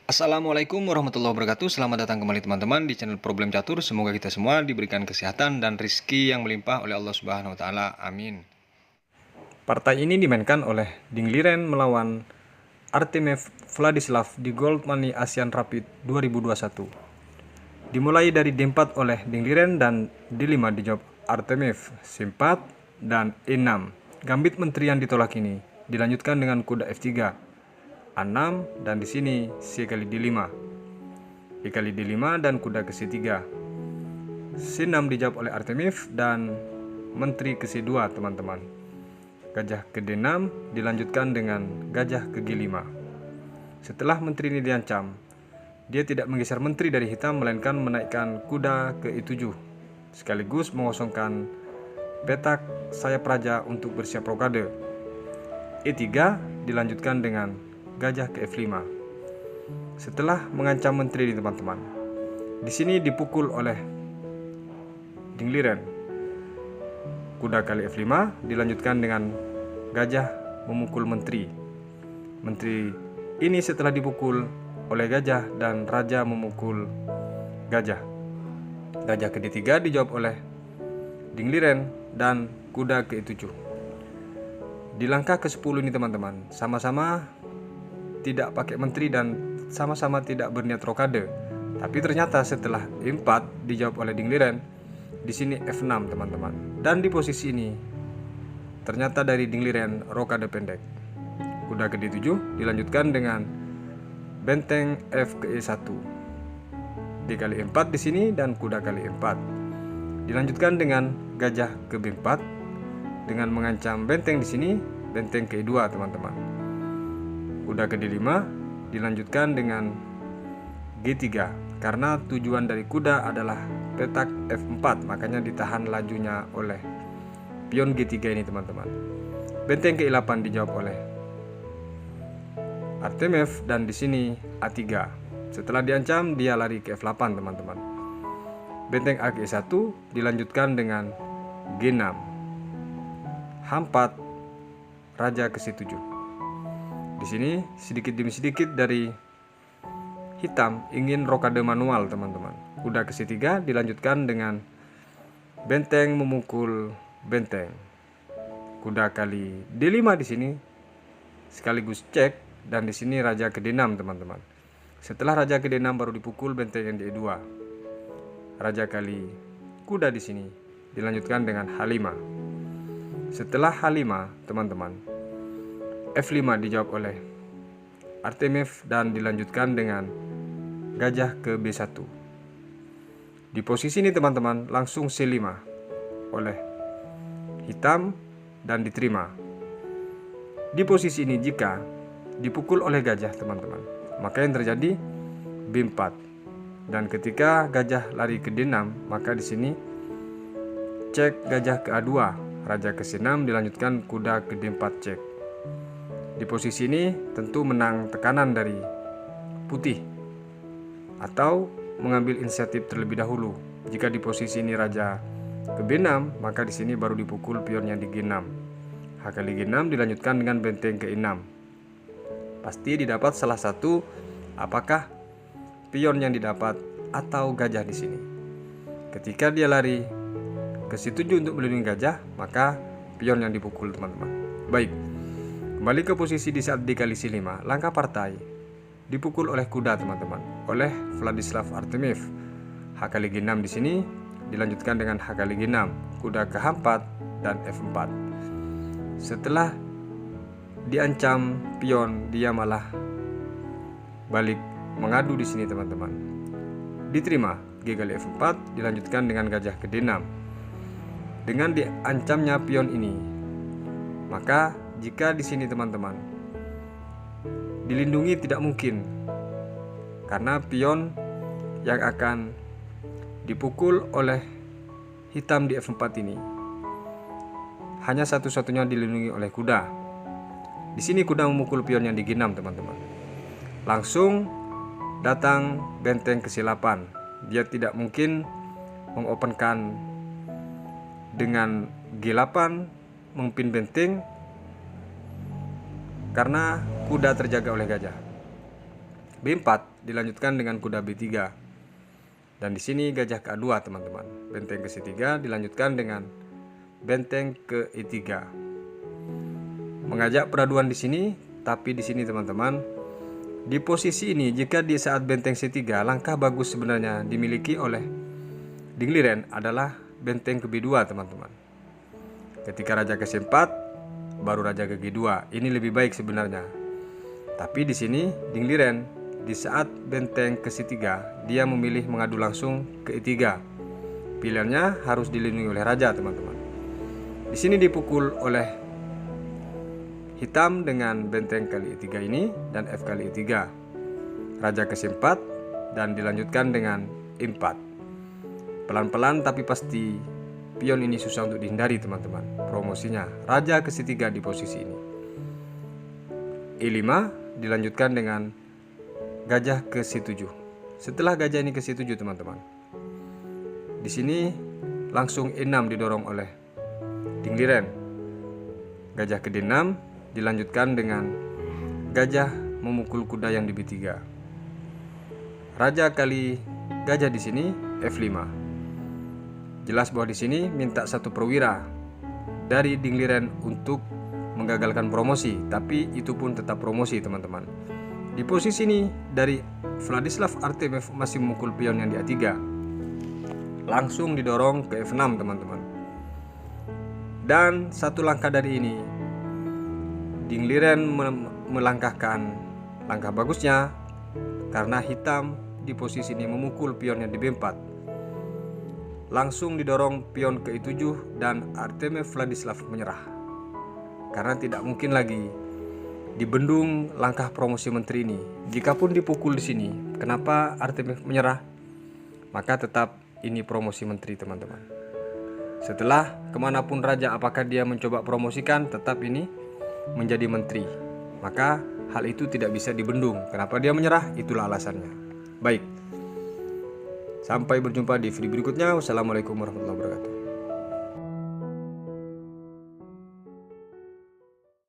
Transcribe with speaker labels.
Speaker 1: Assalamualaikum warahmatullahi wabarakatuh. Selamat datang kembali teman-teman di channel Problem Catur. Semoga kita semua diberikan kesehatan dan rizki yang melimpah oleh Allah Subhanahu wa taala. Amin. Partai ini dimainkan oleh Dingliren melawan Artemev Vladislav di Gold Money Asian Rapid 2021. Dimulai dari D4 oleh Dingliren dan D5 dijawab Artemev, C4 dan E6. Gambit menteri yang ditolak ini dilanjutkan dengan kuda F3. A6 dan di sini C kali D5. E kali D5 dan kuda ke C3. C6 dijawab oleh Artemev dan menteri ke C2 teman-teman. Gajah ke D6 dilanjutkan dengan gajah ke G5. Setelah menteri ini diancam, dia tidak menggeser menteri dari hitam melainkan menaikkan kuda ke E7 sekaligus mengosongkan petak sayap raja untuk bersiap rokade. E3 dilanjutkan dengan gajah ke F5. Setelah mengancam menteri ini teman-teman, di sini dipukul oleh Dingliren. Kuda kali F5 dilanjutkan dengan gajah memukul menteri. Menteri ini setelah dipukul oleh gajah dan raja memukul gajah. Gajah ke D3 dijawab oleh Dingliren dan kuda ke E7. Di langkah ke-10 ini teman-teman, sama-sama tidak pakai menteri dan sama-sama tidak berniat rokade. Tapi ternyata setelah E4 dijawab oleh Dingliren, di sini F6 teman-teman. Dan di posisi ini ternyata dari Dingliren rokade pendek. Kuda ke D7 dilanjutkan dengan benteng F ke E1. D kali E4 di sini dan kuda kali E4. Dilanjutkan dengan gajah ke B4 dengan mengancam benteng di sini, benteng ke E2 teman-teman. Kuda ke D5 dilanjutkan dengan G3 karena tujuan dari kuda adalah petak F4, makanya ditahan lajunya oleh pion G3 ini teman-teman. Benteng ke E8 dijawab oleh Artemev dan di sini A3. Setelah diancam dia lari ke F8 teman-teman. Benteng A ke E1 dilanjutkan dengan G6. H4 raja ke C7. Di sini sedikit demi sedikit dari hitam ingin rokade manual teman-teman. Kuda ke C3 dilanjutkan dengan benteng memukul benteng. Kuda kali D5 di sini sekaligus cek dan di sini raja ke D6 teman-teman. Setelah raja ke D6 baru dipukul benteng yang di E2. Raja kali kuda di sini dilanjutkan dengan H5. Setelah H5 teman-teman, F5 dijawab oleh Artemev dan dilanjutkan dengan gajah ke B1. Di posisi ini teman-teman langsung C5 oleh hitam dan diterima. Di posisi ini jika dipukul oleh gajah teman-teman, maka yang terjadi B4. Dan ketika gajah lari ke D6, maka di sini cek gajah ke A2, raja ke C6 dilanjutkan kuda ke D4 cek. Di posisi ini tentu menang tekanan dari putih atau mengambil inisiatif terlebih dahulu. Jika di posisi ini raja ke B6, maka di sini baru dipukul pionnya di G6. H kali G6 dilanjutkan dengan benteng ke E6. Pasti didapat salah satu, apakah pion yang didapat atau gajah di sini. Ketika dia lari ke C7 untuk melindungi gajah, maka pion yang dipukul teman-teman. Baik. Kembali ke posisi di saat D kali C5, langkah partai dipukul oleh kuda teman-teman, oleh Vladislav Artemev. H kali G6 di sini dilanjutkan dengan H kali G6, kuda ke H4 dan F4. Setelah diancam pion, dia malah balik mengadu di sini teman-teman. Diterima G kali F4 dilanjutkan dengan gajah ke D6. Dengan diancamnya pion ini, maka jika di sini teman-teman dilindungi tidak mungkin, karena pion yang akan dipukul oleh hitam di F4 ini hanya satu-satunya dilindungi oleh kuda. Di sini kuda memukul pion yang di G6 teman-teman. Langsung datang benteng ke C8. Dia tidak mungkin mengopenkan dengan G8 memimpin benteng karena kuda terjaga oleh gajah. B4 dilanjutkan dengan kuda B3. Dan di sini gajah ke-2 teman-teman. Benteng ke C3 dilanjutkan dengan benteng ke E3. Mengajak peraduan di sini, tapi di sini teman-teman, di posisi ini jika di saat benteng C3 langkah bagus sebenarnya dimiliki oleh Ding Liren adalah benteng ke B2 teman-teman. Ketika raja ke C4 baru raja ke G2. Ini lebih baik sebenarnya. Tapi di sini Ding Liren di saat benteng ke C3 dia memilih mengadu langsung ke E3. Pilihannya harus dilindungi oleh raja teman-teman. Di sini dipukul oleh hitam dengan benteng kali E3 ini dan F kali E3. Raja ke C4 dan dilanjutkan dengan E4. Pelan-pelan tapi pasti pion ini susah untuk dihindari teman-teman. Promosinya raja ke C3 di posisi ini. E5 dilanjutkan dengan gajah ke C7. Setelah gajah ini ke C7 teman-teman, di sini langsung E6 didorong oleh Ding Liren. Gajah ke D6 dilanjutkan dengan gajah memukul kuda yang di B3. Raja kali gajah di sini F5. Jelas bahwa di sini minta satu perwira dari Ding Liren untuk menggagalkan promosi, tapi itu pun tetap promosi teman-teman. Di posisi ini dari Vladislav Artemiev masih memukul pion yang di A3. Langsung didorong ke F6 teman-teman. Dan satu langkah dari ini Ding Liren melangkahkan langkah bagusnya karena hitam di posisi ini memukul pion yang di B4. Langsung didorong pion ke E7 dan Artemiev Vladislav menyerah. Karena tidak mungkin lagi dibendung langkah promosi menteri ini. Jikapun dipukul di sini, kenapa Artemiev menyerah? Maka tetap ini promosi menteri teman-teman. Setelah kemanapun raja, apakah dia mencoba promosikan, tetap ini menjadi menteri. Maka hal itu tidak bisa dibendung. Kenapa dia menyerah? Itulah alasannya. Baik. Sampai berjumpa di video berikutnya. Wassalamualaikum warahmatullahi wabarakatuh.